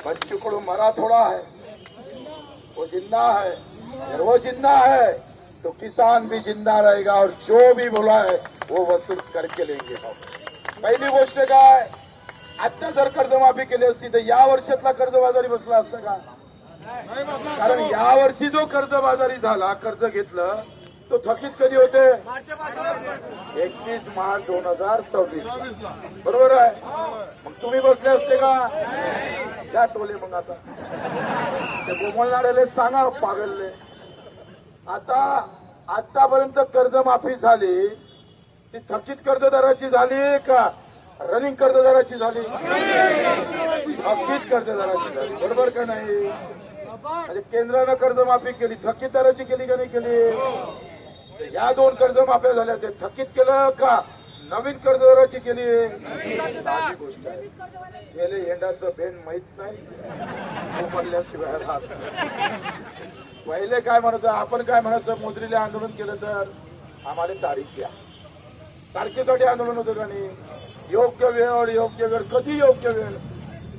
बच्चू मरा थोड़ा है, वो जिंदा है। अगर वो जिंदा है तो किसान भी जिंदा रहेगा और जो भी बोला है वो वसूल करके लेंगे हम। पहिली गोष्ट काय, आता जर कर्जमाफी केली असती तर या वर्षातला कर्जबाजारी बसला असता का? कारण या वर्षी जो कर्जबाजारी झाला, कर्ज घेतलं तो थकीत कधी होते? 31 मार्च 2026 बरोबर आहे. मग तुम्ही बसले असते का? त्या टोले मग आता ते बोलणाऱ्याला सांगा पागलले. आता आतापर्यंत कर्जमाफी झाली ती थकीत कर्जदाराची झाली का रनिंग कर्जदाराची झाली? थकीत कर्जदाराची झाली, बरोबर का नाही? म्हणजे केंद्रानं कर्जमाफी केली, थकीतदाराची केली का नाही केली? या दोन कर्जमाफ्या झाल्या, ते थकीत केलं का नवीन कर्जदाराची केली? गोष्ट आहे. गेले येंडाचं बेन माहित नाही पडल्याशिवाय राहत. पहिले काय म्हणत आपण, काय म्हणायचं, मोजरीला आंदोलन केलं तर आम्हाला तारीख द्या. तारखेसाठी आंदोलन होतं का नाही? योग्य वेळ, योग्य वेळ, कधी योग्य वेळ?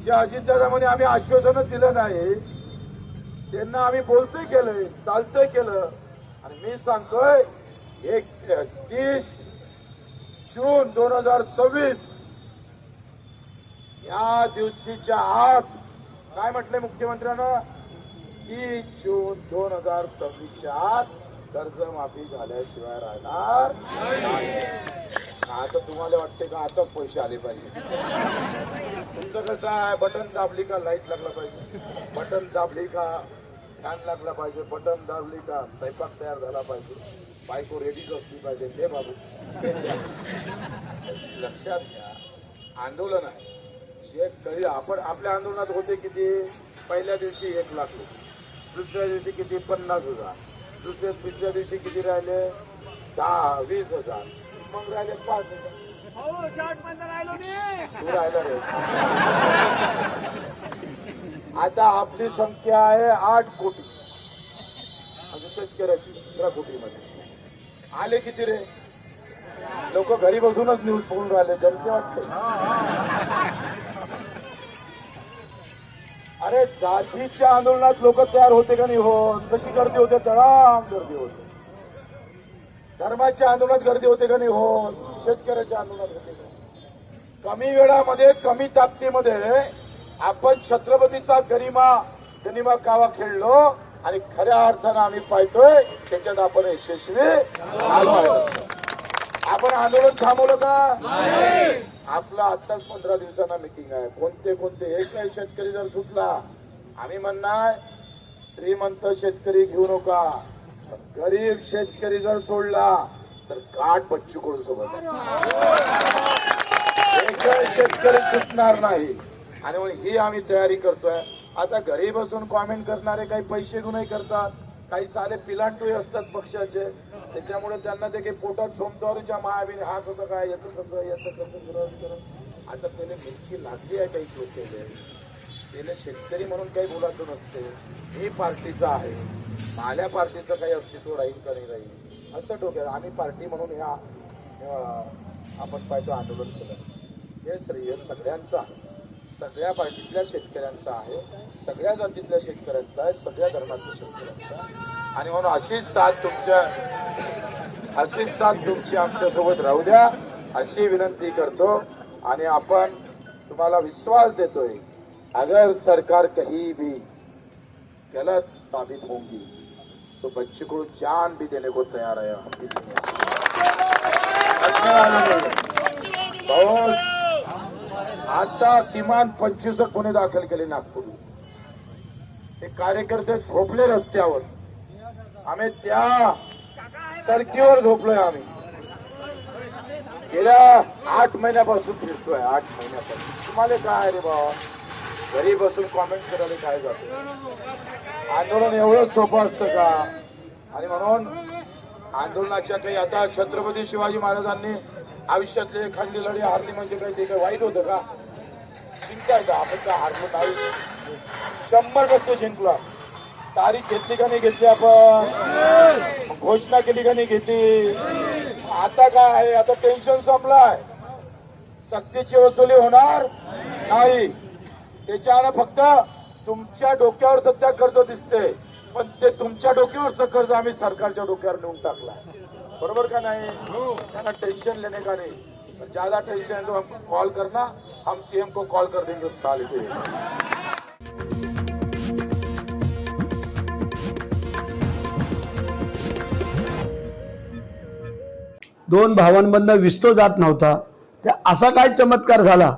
जे अजितदादा म्हणे आम्ही आश्वासन दिलं नाही त्यांना आम्ही बोलतोय केलंय, चालतंय केलं. आणि मी सांगतोय 30 जून 2026 या दिवशीच्या आत काय म्हटलंय मुख्यमंत्र्यानं? 30 जून 2026च्या आत कर्जमाफी झाल्याशिवाय राहणार नाही. आता तुम्हाला वाटते का आता पैसे आले पाहिजे? तुमचं कसं आहे, बटन दाबली का लाईट लागला पाहिजे, बटन दाबली का फॅन लागला पाहिजे, बटन दाबली का स्वयंपाक तयार झाला पाहिजे, बायको रेडीच असली पाहिजे. हे बाबू लक्षात घ्या, आंदोलन आहे. शेतकरी आपण आपल्या आंदोलनात होते किती? पहिल्या दिवशी 1 लाख, दुसऱ्या दिवशी किती? 50,000, तिसऱ्या दिवशी किती राहिले? 10-20,000, मग राहिले 5,000. तू राहिला रे. आता आपली संख्या आहे 8 कोटी, शेतकऱ्याची 11 कोटीमध्ये. आले किती रे? लोक घरी बसूनच न्यूज बघून राहिले, जमते वाटते. अरे जातीच्या आंदोलनात लोक तयार होते का नाही होत? कशी गर्दी होते? तळाम गर्दी होते. धर्माच्या आंदोलनात गर्दी होते का नाही होत? शेतकऱ्याच्या आंदोलनात होते का? कमी वेळामध्ये, कमी ताकदीमध्ये आपण छत्रपतीचा गरिमा कावा खेळलो आणि खऱ्या अर्थानं आम्ही पाहतोय त्याच्यात आपण यशस्वी आलो. आपण आंदोलन थांबवलं का? आपला आत्ताच 15 दिवसांना मीटिंग आहे. कोणते एकही शेतकरी जर सुटला, आम्ही म्हणणार श्रीमंत शेतकरी घेऊ नका, गरीब शेतकरी जर सोडला तर गाठ बच्चू कडू सोबत. एकही शेतकरी सुटणार नाही. आणि ही आम्ही तयारी करतोय. आता घरी बसून कॉमेंट करणारे काही पैसे गुन्हे करतात, काही साले पिलांटोही असतात पक्षाचे, त्याच्यामुळे त्यांना ते काही पोटात सोमतवारीच्या मायाबीने हा कसं काय, याचं कसं विरोध करत. आता त्याला मिरची लागली आहे काही लोकांना, त्याला शेतकरी म्हणून काही बोलायचं नसते. मी पार्टीचा आहे, माझ्या पार्टीचं काही अस्तित्व राहील का नाही राहील असं डोक्यात. आम्ही पार्टी म्हणून ह्या आपण पाहिजे आंदोलन केलं. हे श्रेय सगळ्यांचं आहे, सगळ्या पार्टीतल्या शेतकऱ्यांचा आहे, सगळ्या जातीतल्या शेतकऱ्यांचा आहे, सगळ्या धर्मातल्या शेतकऱ्यांचा आहे. आणि म्हणून अशीच साथ तुमची आमच्यासोबत राहू द्या अशी विनंती करतो. आणि आपण तुम्हाला विश्वास देतोय, अगर सरकार कहीं भी गलत साबित होगी तो बच्चे को जान भी देने को तैयार है. आता किमान 25 गुन्हे दाखल केले नागपूर. ते कार्यकर्ते झोपले रस्त्यावर, आम्ही त्या टर्कीवर झोपलोय. आम्ही गेल्या 8 महिन्यापासून फिरतोय, 8 महिन्यापासून. तुम्हाला काय रे बाबा, घरी बसून कॉमेंट करायला काय जातं? आंदोलन एवढं सोपं असतं का? आणि म्हणून आंदोलनाच्या काही, आता छत्रपती शिवाजी महाराजांनी आयुष्यातली एखादी लढी हारली म्हणजे काही ते काही वाईट होतं का? जिंकायचं आपण काय हारलो नाही, 100% जिंकला. तारीख घेतली का नाही घेतली आपण, घोषणा केली का नाही घेतली. आता काय आहे, आता टेन्शन संपलाय, सक्तीची वसुली होणार नाही. त्याच्यानं फक्त तुमच्या डोक्यावर सध्या कर्ज दिसते, पण ते तुमच्या डोक्यावरचं कर्ज आम्ही सरकारच्या डोक्यावर नेऊन टाकलाय. बरोबर का नाही. त्यांना टेंशन लेने का नहीं, ज्यादा टेंशन है तो हमको कॉल करना, हम सीएम को कॉल कर देंगे उस साल के. दोन भावांमधनं विस्तो जात नव्हता. त्या असा काय चमत्कार झाला